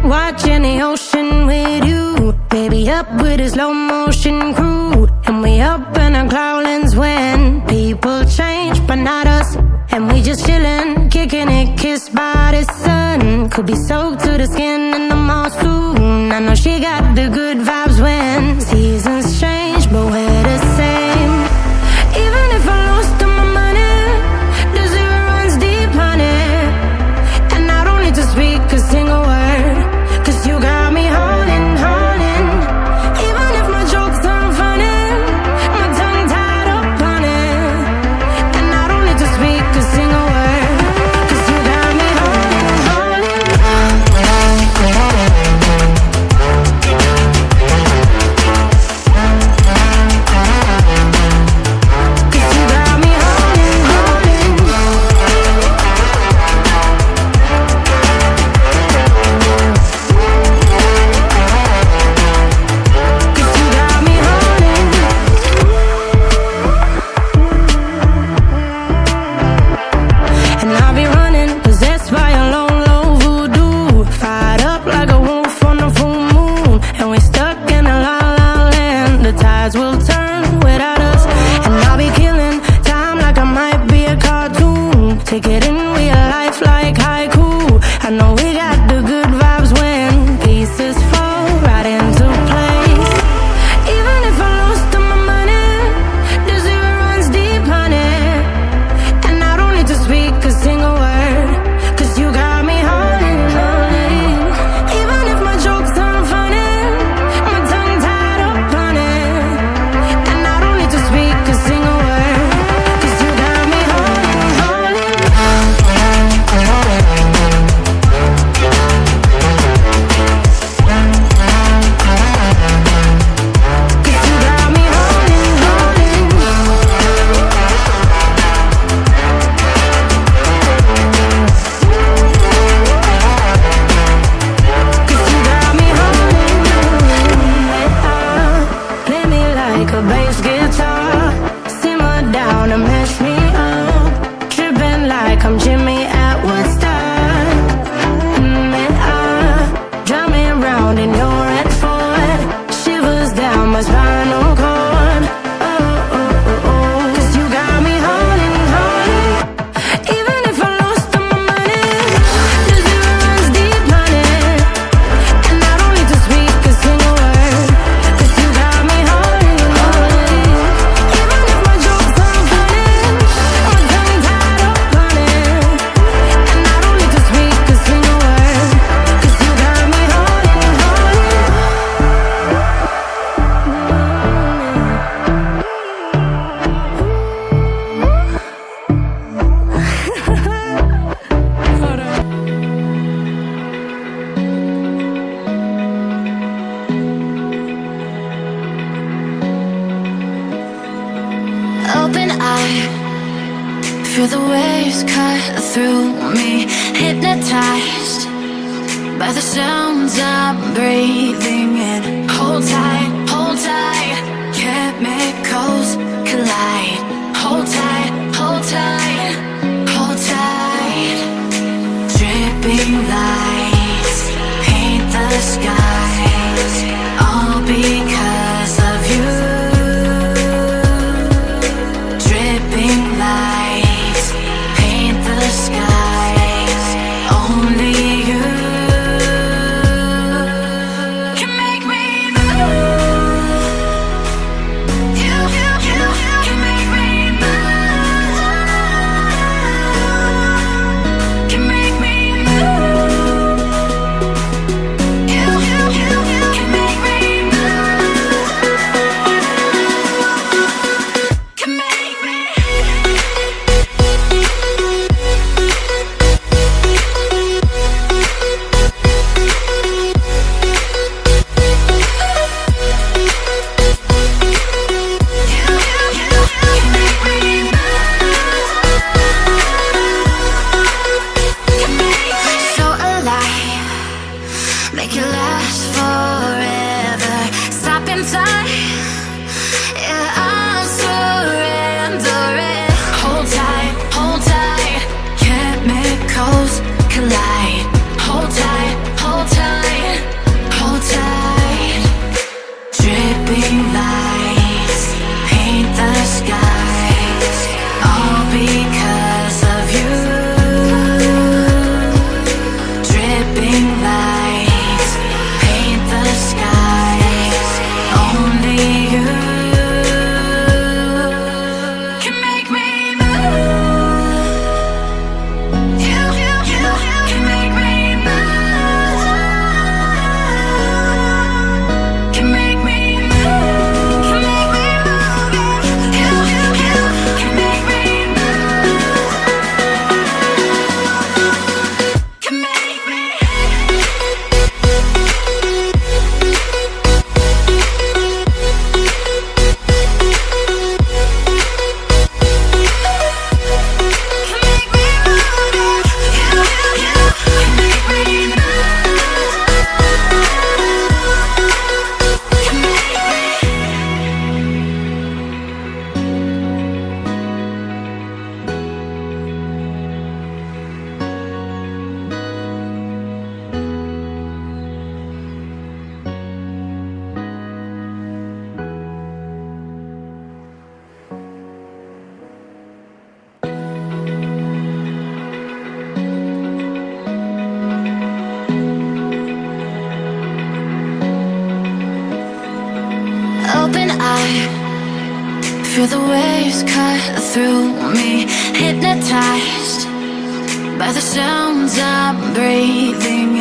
Watching the ocean with you, baby, up with a slow motion crew. And we up in our cloudlands when people change, but not us. And we just chillin', kicking it, kissed by the sun. Could be soaked to the skin in the mall soon. I know she got the good vibes when seasons change, but we're the same. Even if I lost all my money, the zero runs deep, honey. And I don't need to speak a single word, 'cause you got me holding, holding. Even if my jokes aren't funny, my tongue tied up on it. And I don't need to speak a single word, 'cause you got me holding, holding. 'Cause you got me holding, holding. And I'll be running, possessed by a low, low voodoo. Fired up like a wolf on the full moon. And we stuck in a la la land. The tides will turn without us. And I'll be killing time like I might be a cartoon. Take it in real life like haiku. I know we got the good vibes when pieces fall right into place. Even if I lost all my money, the zero runs deep, honey. And I don't need to speak a single word, 'cause you got me holding, holding. Even if my jokes aren't funny, my tongue tied up on it. And I don't need to speak a single word, 'cause you got me holding, holding. 'Cause you got me holding, holding. Cause you got me holding, play me like a bass guitar, simmer down and mash me up, tripping like I'm Jimmy at Woodstock. Drive me around in your red Ford, shivers down my spinal cord. Oh, oh, oh, oh. 'Cause you got me holding, holding. Even if I lost all my money, the zero runs deep, honey. And I don't need to speak a single word, 'cause you got me holding, holding. Even if my jokes aren't funny, my tongue tied up on it. And I don't need to speak a single word, 'cause you got me holding, holding. Open eye, feel the waves cut through me, hypnotized by the sounds I'm breathing in. Hold tight, chemicals collide. Hold tight, hold tight, hold tight. Dripping lights paint the skies, all because of you. Dripping lights paint the skies, only you. make it last forever. Stop in time, yeah, I'm surrendering. Hold tight, hold tight, chemicals collide. Hold tight, hold tight, hold tight. Dripping lights paint the skies, all because of you. Dripping lights paint the skies, only you can make me move. You can make me move. Can make me move. Can make me move. You can make me move. Can make me. Open eye, feel the waves cut through me. Hypnotized by the sounds I'm breathing